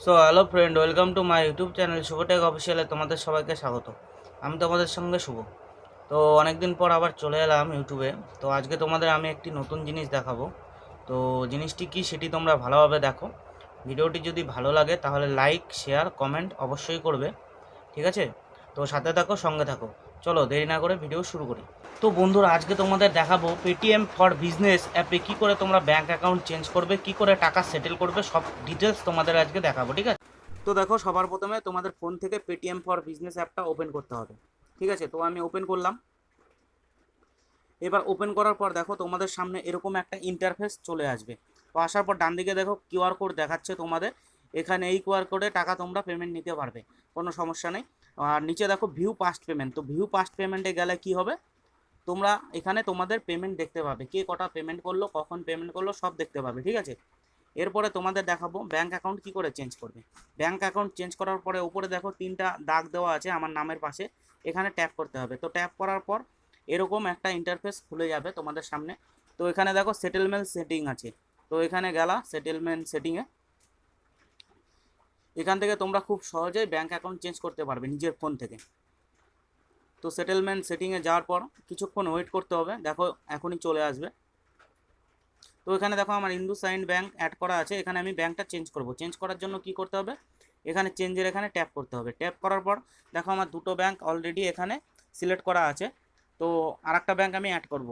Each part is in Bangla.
So hello friend, welcome to my YouTube channel Shubhtech অফিসিয়ালে তোমাদের সবাইকে স্বাগত। আমি তোমাদের সঙ্গে শুভ। তো অনেকদিন পর আবার চলে এলাম ইউটিউবে। তো আজকে তোমাদের আমি একটি নতুন জিনিস দেখাবো। তো জিনিসটি কি সেটি তোমরা ভালোভাবে দেখো। ভিডিওটি যদি ভালো লাগে তাহলে লাইক, শেয়ার, কমেন্ট অবশ্যই করবে, ঠিক আছে? তো সাথে থাকো, সঙ্গে থাকো। চলো দেরি না করে ভিডিও শুরু করি। তো বন্ধুরা, আজকে তোমাদের দেখাবো পেটিএম ফর বিজনেস অ্যাপে কী করে তোমরা ব্যাঙ্ক অ্যাকাউন্ট চেঞ্জ করবে, কী করে টাকা সেটেল করবে, সব ডিটেলস তোমাদের আজকে দেখাবো, ঠিক আছে? তো দেখো, সবার প্রথমে তোমাদের ফোন থেকে পেটিএম ফর বিজনেস অ্যাপটা ওপেন করতে হবে, ঠিক আছে? তো আমি ওপেন করলাম। এবার ওপেন করার পর দেখো তোমাদের সামনে এরকম একটা ইন্টারফেস চলে আসবে। তো আসার পর ডান দিকে দেখো কিউআর কোড দেখাচ্ছে তোমাদের। এখানে এই কিউআর কোডে টাকা তোমরা পেমেন্ট নিতে পারবে, কোনো সমস্যা নেই। আর নিচে দেখো ভিউ পাস্ট পেমেন্ট। তো ভিউ পাস্ট পেমেন্টে গেলে কি হবে, তোমরা এখানে তোমাদের পেমেন্ট দেখতে পাবে, কে কটা পেমেন্ট করলো, কখন পেমেন্ট করলো, সব দেখতে পাবে, ঠিক আছে? এরপরে তোমাদের দেখাবো ব্যাঙ্ক অ্যাকাউন্ট কী করে চেঞ্জ করবে। ব্যাঙ্ক অ্যাকাউন্ট চেঞ্জ করার পরে উপরে দেখো তিনটা দাগ দেওয়া আছে আমার নামের পাশে, এখানে ট্যাপ করতে হবে। তো ট্যাপ করার পর এরকম একটা ইন্টারফেস খুলে যাবে তোমাদের সামনে। তো এখানে দেখো সেটেলমেন্ট সেটিং আছে। তো এখানে গেলা সেটেলমেন্ট সেটিংয়ে, এখান থেকে তোমরা খুব সহজেই ব্যাঙ্ক অ্যাকাউন্ট চেঞ্জ করতে পারবে নিজের ফোন থেকে। তো সেটেলমেন্ট সেটিংয়ে যাওয়ার পর কিছুক্ষণ ওয়েট করতে হবে, দেখো এখনই চলে আসবে। তো এখানে দেখো আমার ইন্দুসাইন ব্যাঙ্ক অ্যাড করা আছে, এখানে আমি ব্যাঙ্কটা চেঞ্জ করব। চেঞ্জ করার জন্য কি করতে হবে, এখানে চেঞ্জের এখানে ট্যাপ করতে হবে। ট্যাপ করার পর দেখো আমার দুটো ব্যাঙ্ক অলরেডি এখানে সিলেক্ট করা আছে। তো আরেকটা ব্যাঙ্ক আমি অ্যাড করব।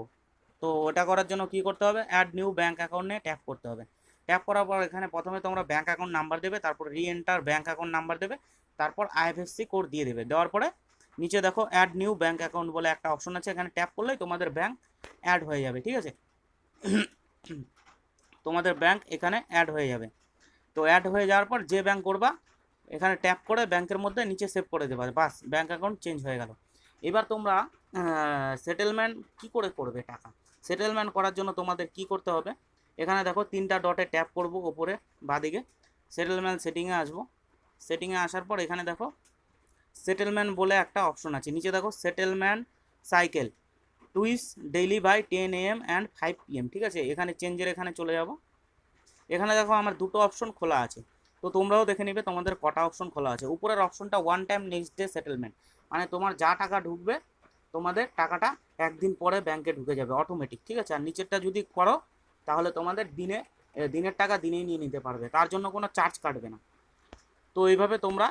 তো ওটা করার জন্য কি করতে হবে, অ্যাড নিউ ব্যাঙ্ক অ্যাকাউন্টে ট্যাপ করতে হবে। ট্যাপ করার পর এখানে প্রথমে তোমরা ব্যাঙ্ক অ্যাকাউন্ট নাম্বার দেবে, তারপর রি এন্টার ব্যাঙ্ক অ্যাকাউন্ট নাম্বার দেবে, তারপর আইএফএসসি কোড দিয়ে দেবে। দেওয়ার পরে নিচে দেখো অ্যাড নিউ ব্যাঙ্ক অ্যাকাউন্ট বলে একটা অপশন আছে, এখানে ট্যাপ করলেই তোমাদের ব্যাঙ্ক অ্যাড হয়ে যাবে, ঠিক আছে? তোমাদের ব্যাঙ্ক এখানে অ্যাড হয়ে যাবে। তো অ্যাড হয়ে যাওয়ার পর যে ব্যাঙ্ক করবা এখানে ট্যাপ করে ব্যাঙ্কের মধ্যে নিচে সেভ করে দেবা, বাস ব্যাঙ্ক অ্যাকাউন্ট চেঞ্জ হয়ে গেল। এবার তোমরা সেটেলমেন্ট কি করে করবে টাকা সেটেলমেন্ট করার জন্য তোমাদের কি করতে হবে, এখানে দেখো তিনটা ডটে ট্যাপ করব ওপরে বাঁদিকে, সেটেলমেন্ট সেটিংয়ে আসবো। সেটিংয়ে আসার পর এখানে দেখো সেটেলমেন্ট বলে একটা অপশন আছে, নিচে দেখো settlement cycle twice daily by 10 AM and 5 PM, ঠিক আছে? এখানে চেঞ্জের এখানে চলে যাব। এখানে দেখো আমার দুটো অপশন খোলা আছে। তো তোমরাও দেখে নিবে তোমাদের কটা অপশন খোলা আছে। উপরের অপশনটা one time next day settlement, মানে তোমার যা টাকা ঢুকবে তোমাদের টাকাটা একদিন পরে ব্যাংকে ঢুকে যাবে অটোমেটিক, ঠিক আছে? আর নিচেরটা যদি করো তাহলে তোমাদের দিনের টাকা দিনেই নিয়ে নিতে পারবে, তার জন্য কোনো চার্জ কাটবে না। তো এইভাবে তোমরা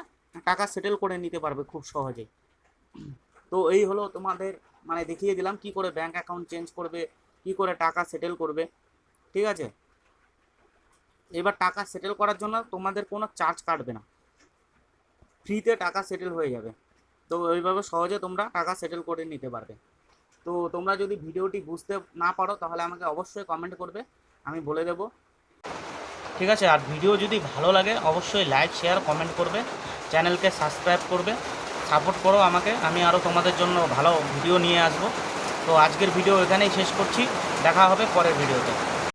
টাকা সেটেল করে নিতে পারবে খুব সহজেই। তো এই হলো তোমাদের, মানে দেখিয়ে দিলাম কি করে ব্যাংক অ্যাকাউন্ট চেঞ্জ করবে, কি করে টাকা সেটেল করবে, ঠিক আছে? এবার টাকা সেটেল করার জন্য তোমাদের কোনো চার্জ কাটবে না, ফ্রিতে টাকা সেটেল হয়ে যাবে। তো এইভাবে সহজে তোমরা টাকা সেটেল করে নিতে পারবে। তো তোমরা যদি ভিডিওটি বুঝতে না পারো তাহলে আমাকে অবশ্যই কমেন্ট করবে, আমি বলে দেবো, ঠিক আছে? আর ভিডিও যদি ভালো লাগে অবশ্যই লাইক, শেয়ার, কমেন্ট করবে, চ্যানেলকে সাবস্ক্রাইব করবে, সাপোর্ট করো আমাকে, আমি আরও তোমাদের জন্য ভালো ভিডিও নিয়ে আসবো। তো আজকের ভিডিও এখানেই শেষ করছি, দেখা হবে পরের ভিডিওতে।